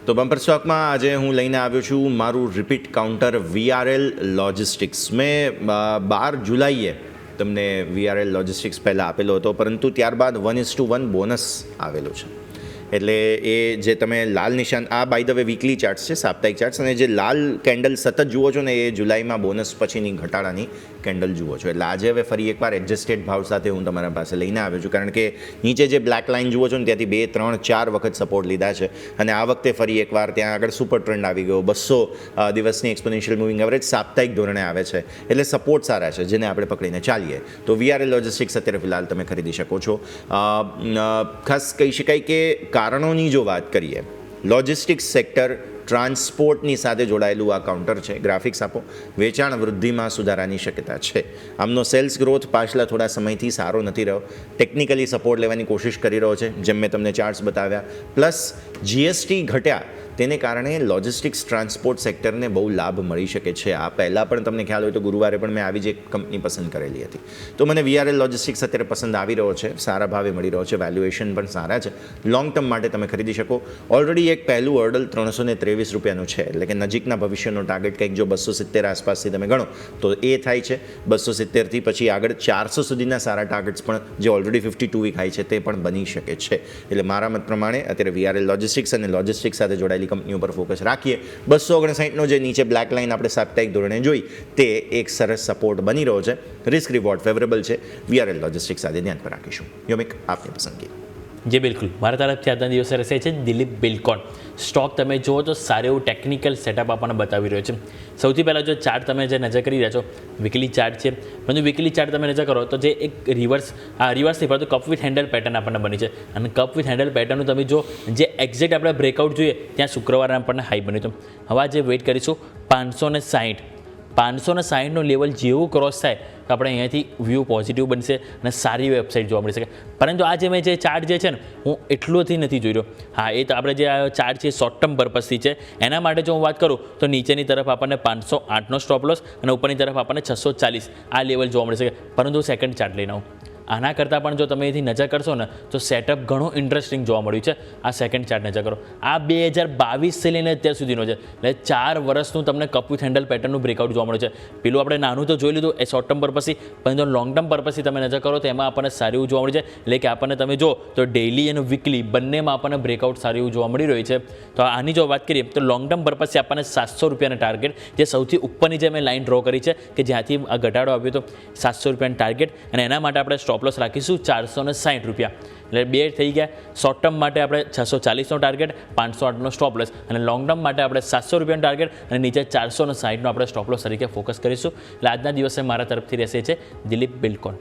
તો બમ્પર સ્ટોકમાં આજે હું લઈને આવ્યો છું મારું રિપીટ કાઉન્ટર VRL લોજિસ્ટિક્સ. મેં 12 જુલાઈએ તમને VRL લોજિસ્ટિક્સ પહેલાં આપેલો હતો, પરંતુ ત્યારબાદ 1:1 બોનસ આવેલો છે. એટલે એ જે તમે લાલ નિશાન, આ by the way weekly charts છે, સાપ્તાહિક ચાર્ટ્સ, અને જે લાલ કેન્ડલ સતત જુઓ છો ને એ જુલાઈમાં બોનસ પછીની ઘટાડાની કેન્ડલ જુઓ છો. એટલે આજે હવે ફરી એકવાર એડજસ્ટેડ ભાવ સાથે હું તમારા પાસે લઈને આવ્યો છું, કારણ કે નીચે જે બ્લેક લાઇન જુઓ છો ને ત્યાંથી 2, 3, 4 વખત સપોર્ટ લીધા છે, અને આ વખતે ફરી એકવાર ત્યાં આગળ સુપર ટ્રેન્ડ આવી ગયો. 200 દિવસની એક્સપોનેન્શિયલ મૂવિંગ એવરેજ સાપ્તાહિક ધોરણે આવે છે, એટલે સપોર્ટ સારા છે જેને આપણે પકડીને ચાલીએ. તો VRL લોજિસ્ટિક્સ અત્યારે ફિલહાલ તમે ખરીદી શકો છો. ખાસ કહી શકાય કે કારણોની જો વાત કરીએ, લોજિસ્ટિક્સ સેક્ટર ટ્રાન્સપોર્ટની સાથે જોડાયેલું આ કાઉન્ટર છે. ગ્રાફિક્સ આપો. વેચાણ વૃદ્ધિમાં સુધારાની શક્યતા છે. આમનો સેલ્સ ગ્રોથ પાછલા થોડા સમયથી સારો નથી રહ્યો. ટેકનિકલી સપોર્ટ લેવાની કોશિશ કરી રહ્યો છે, જેમ મેં તમને ચાર્ટ્સ બતાવ્યા. પ્લસ GST ઘટ્યા, તેને કારણે લોજિસ્ટિક્સ ટ્રાન્સપોર્ટ સેક્ટરને બહુ લાભ મળી શકે છે. આ પહેલાં પણ તમને ખ્યાલ હોય તો ગુરુવારે પણ મેં આવી જ એક કંપની પસંદ કરેલી હતી. તો મને VRL લોજિસ્ટિક્સ અત્યારે પસંદ આવી રહ્યો છે, સારા ભાવે મળી રહ્યો છે, વેલ્યુએશન પણ સારા છે. લોંગ ટર્મ માટે તમે ખરીદી શકો. ઓલરેડી એક પહેલું હર્ડલ 323 રૂપિયાનું છે, એટલે કે નજીકના ભવિષ્યનો ટાર્ગેટ કંઈક જો 270 આસપાસથી તમે ગણો તો એ થાય છે. 270થી પછી આગળ 400 સુધીના સારા ટાર્ગેટ્સ પણ જે ઓલરેડી 52 વીક હાઈ છે તે પણ બની શકે છે. એટલે મારા મત પ્રમાણે અત્યારે VRL લોજિસ્ટિક્સ અને લોજિસ્ટિક્સ સાથે જોડાયેલી કંપનીઓ પર ફોકસ રાખીએ. 259નો જે નીચે બ્લેક લાઇન આપણે સાપ્તાહિક ધોરણે જોઈ, તે એક સરસ સપોર્ટ બની રહ્યો છે. રિસ્ક રિવોર્ડ ફેવરેબલ છે. VRL લોજિસ્ટિક્સ સાથે ધ્યાન પર રાખીશું. યોમિક, આપની પસંદગી. જે બિલકુલ મારા તરફથી આજના દિવસે રહેશે છે દિલીપ બિલ્ડકોન. સ્ટોક તમે જુઓ તો સારું એવું ટેકનિકલ સેટઅપ આપણને બતાવી રહ્યો છે. સૌથી પહેલાં જો ચાર્ટ તમે જે નજર કરી રહ્યા છો, વીકલી ચાર્ટ છે, પરંતુ વીકલી ચાર્ટ તમે નજર કરો તો જે એક રિવર્સ નહીં પરંતુ કપ વિથ હેન્ડલ પેટર્ન આપણને બની છે. અને કપ વિથ હેન્ડલ પેટર્નનું તમે જો જે એક્ઝેક્ટ આપણે બ્રેકઆઉટ જોઈએ ત્યાં શુક્રવારે આપણને હાઈ બન્યું હતું. હવે આજે વેઇટ કરીશું 560નું લેવલ જેવું ક્રોસ થાય તો આપણે અહીંયાથી વ્યૂ પોઝિટિવ બનશે અને સારી વેબસાઇટ જોવા મળી શકે. પરંતુ આ જે મેં જે ચાર્ટ જે છે ને, હું એટલોથી નથી જોઈ રહ્યો. હા, એ તો આપણે જે આ ચાર્ટ છે શોર્ટ ટર્મ પર્પઝથી છે. એના માટે જો હું વાત કરું તો નીચેની તરફ આપણને 508નો સ્ટોપ લોસ અને ઉપરની તરફ આપણને 640 આ લેવલ જોવા મળી શકે. પરંતુ સેકન્ડ ચાર્ટ લઈને આવું, આના કરતાં પણ જો તમે એથી નજર કરશો ને તો સેટઅપ ઘણું ઇન્ટરેસ્ટિંગ જોવા મળ્યું છે. આ સેકન્ડ ચાર્ટ નજર કરો, આ 2022થી લઈને અત્યાર સુધીનો છે, એટલે 4 વર્ષનું તમને કપ વિથ હેન્ડલ પેટર્નનું બ્રેકઆઉટ જોવા મળ્યું છે. પેલું આપણે નાનું તો જોઈ લીધું એ શોર્ટ ટર્મ પર્પઝથી, પરંતુ લોંગ ટર્મ પર્પઝથી તમે નજર કરો તો એમાં આપણને સારું એવું જોવા મળ્યું છે. એટલે કે આપણને તમે જો તો ડેઇલી અને વીકલી બંનેમાં આપણને બ્રેકઆઉટ સારું એવું જોવા મળી રહ્યું છે. તો આની જો વાત કરીએ તો લોંગ ટર્મ પર્પઝથી આપણને 700 રૂપિયાના ટાર્ગેટ, જે સૌથી ઉપરની જે મેં લાઇન ડ્રો કરી છે કે જ્યાંથી આ ઘટાડો આવ્યો હતો, 700 રૂપિયાનું ટાર્ગેટ, અને એના માટે આપણે સ્ટોપ લોસ રાખીશું 460 રૂપિયા. એટલે 2 થઈ ગયા. શોર્ટ ટર્મ માટે આપણે 640નો ટાર્ગેટ, 508નો સ્ટોપ લોસ, અને લોંગ ટર્મ માટે આપણે 700 રૂપિયાનો ટાર્ગેટ અને નીચે 460નો આપણે સ્ટોપ લોસ તરીકે ફોકસ કરીશું. એટલે આજના દિવસે મારા તરફથી રહેશે છે દિલીપ બિલ્ડકોન.